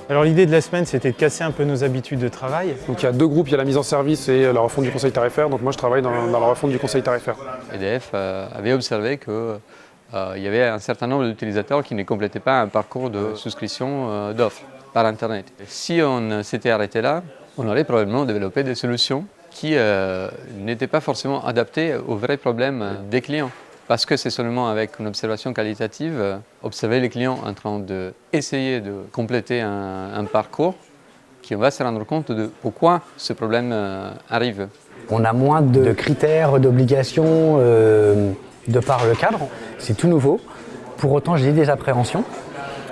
Alors l'idée de la semaine, c'était de casser un peu nos habitudes de travail. Donc il y a deux groupes, il y a la mise en service et la refonte du conseil tarifaire. Donc moi je travaille dans la refonte du conseil tarifaire. EDF avait observé qu'il y avait un certain nombre d'utilisateurs qui ne complétaient pas un parcours de souscription d'offres par Internet. Si on s'était arrêté là, on aurait probablement développé des solutions qui n'étaient pas forcément adaptées aux vrais problèmes des clients. Parce que c'est seulement avec une observation qualitative, observer les clients en train d'essayer de compléter un parcours, qu'on va se rendre compte de pourquoi ce problème arrive. On a moins de critères, d'obligations de par le cadre, c'est tout nouveau. Pour autant, j'ai des appréhensions,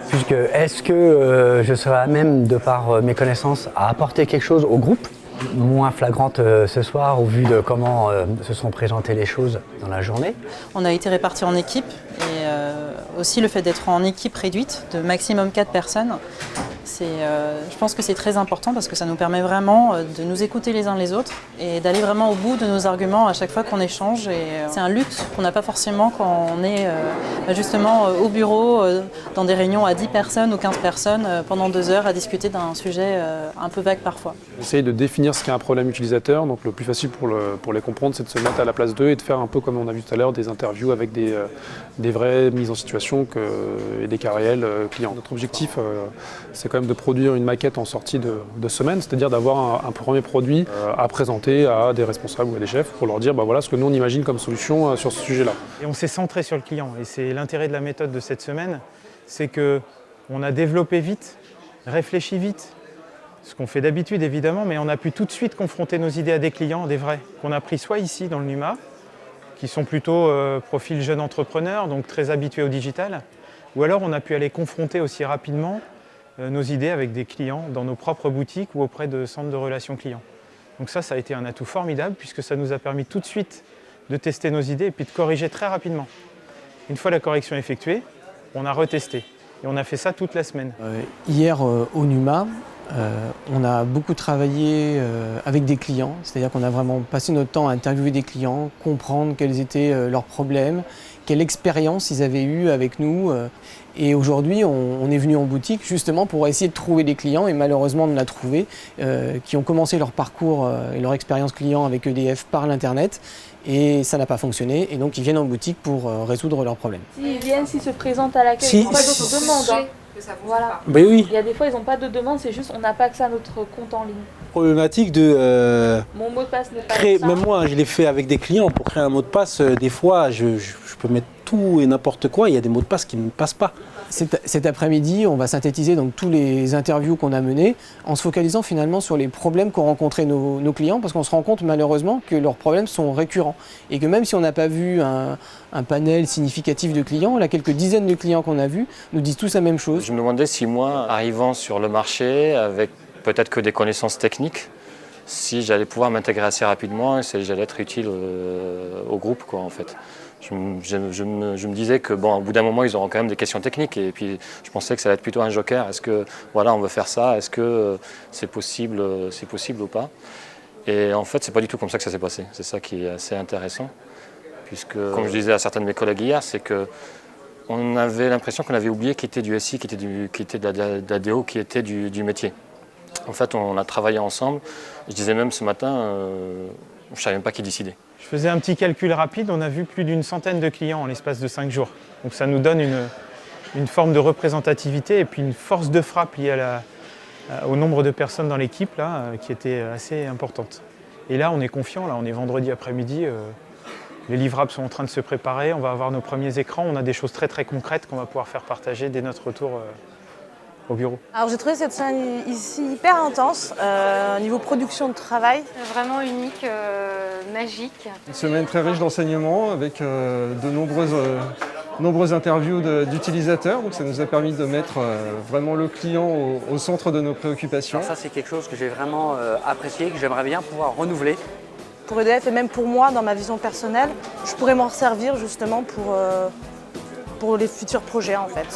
puisque est-ce que je serai à même, de par mes connaissances, à apporter quelque chose au groupe ? Moins flagrante ce soir au vu de comment se sont présentées les choses dans la journée. On a été répartis en équipes et aussi le fait d'être en équipe réduite de maximum 4 personnes, je pense que c'est très important parce que ça nous permet vraiment de nous écouter les uns les autres et d'aller vraiment au bout de nos arguments à chaque fois qu'on échange. C'est un luxe qu'on n'a pas forcément quand on est justement au bureau, dans des réunions à 10 personnes ou 15 personnes pendant 2 heures à discuter d'un sujet un peu vague parfois. Essayer de définir ce qu'est un problème utilisateur, donc le plus facile pour les comprendre, c'est de se mettre à la place d'eux et de faire un peu comme on a vu tout à l'heure, des interviews avec des vraies mises en situation et des cas réels clients. Notre objectif, c'est quand même de produire une maquette en sortie de semaine, c'est-à-dire d'avoir un premier produit à présenter à des responsables ou à des chefs pour leur dire voilà ce que nous on imagine comme solution sur ce sujet-là. Et on s'est centré sur le client et c'est l'intérêt de la méthode de cette semaine, c'est qu'on a développé vite, réfléchi vite, ce qu'on fait d'habitude évidemment, mais on a pu tout de suite confronter nos idées à des clients, des vrais, qu'on a pris soit ici dans le NUMA, qui sont plutôt profils jeunes entrepreneurs, donc très habitués au digital, ou alors on a pu aller confronter aussi rapidement nos idées avec des clients dans nos propres boutiques ou auprès de centres de relations clients. Donc ça a été un atout formidable puisque ça nous a permis tout de suite de tester nos idées et puis de corriger très rapidement. Une fois la correction effectuée, on a retesté et on a fait ça toute la semaine. Hier au NUMA, on a beaucoup travaillé avec des clients, c'est-à-dire qu'on a vraiment passé notre temps à interviewer des clients, comprendre quels étaient leurs problèmes, quelle expérience ils avaient eue avec nous. Et aujourd'hui, on est venu en boutique justement pour essayer de trouver des clients, et malheureusement on en a trouvé, qui ont commencé leur parcours et leur expérience client avec EDF par l'Internet, et ça n'a pas fonctionné, et donc ils viennent en boutique pour résoudre leurs problèmes. S'ils viennent, s'ils se présentent à l'accueil, ils n'ont pas d'autres demandes. Voilà. Ben oui. Il y a des fois, ils n'ont pas de demande, c'est juste on n'a pas accès à notre compte en ligne. Problématique de Mon mot de passe n'est pas créer, ça. même moi je l'ai fait avec des clients, pour créer un mot de passe, des fois je peux mettre tout et n'importe quoi, il y a des mots de passe qui ne passent pas. Cet après-midi, on va synthétiser donc tous les interviews qu'on a menées en se focalisant finalement sur les problèmes qu'ont rencontrés nos clients, parce qu'on se rend compte malheureusement que leurs problèmes sont récurrents et que même si on n'a pas vu un panel significatif de clients, là quelques dizaines de clients qu'on a vus nous disent tous la même chose. Je me demandais si moi, arrivant sur le marché avec peut-être que des connaissances techniques, si j'allais pouvoir m'intégrer assez rapidement et si j'allais être utile au groupe quoi, en fait. Je me disais que au bout d'un moment ils auront quand même des questions techniques et puis je pensais que ça allait être plutôt un joker. Est-ce que on veut faire ça, est-ce que c'est possible ou pas? Et en fait c'est pas du tout comme ça que ça s'est passé. C'est ça qui est assez intéressant puisque comme je disais à certains de mes collègues hier, c'est que on avait l'impression qu'on avait oublié qui était du SI, qui était de la DO, qui était du métier. En fait on a travaillé ensemble. Je disais même ce matin, je ne savais même pas qui décidait. Je faisais un petit calcul rapide, on a vu plus d'une centaine de clients en l'espace de 5 jours. Donc ça nous donne une forme de représentativité et puis une force de frappe liée au nombre de personnes dans l'équipe qui était assez importante. Et là on est confiant, là on est vendredi après-midi, les livrables sont en train de se préparer, on va avoir nos premiers écrans, on a des choses très très concrètes qu'on va pouvoir faire partager dès notre retour au bureau. Alors j'ai trouvé cette semaine ici hyper intense, niveau production de travail. Vraiment unique, magique. Une semaine très riche d'enseignements avec de nombreuses interviews d'utilisateurs. Donc ça nous a permis de mettre vraiment le client au centre de nos préoccupations. Alors ça c'est quelque chose que j'ai vraiment apprécié, que j'aimerais bien pouvoir renouveler. Pour EDF et même pour moi, dans ma vision personnelle, je pourrais m'en servir justement pour les futurs projets en fait.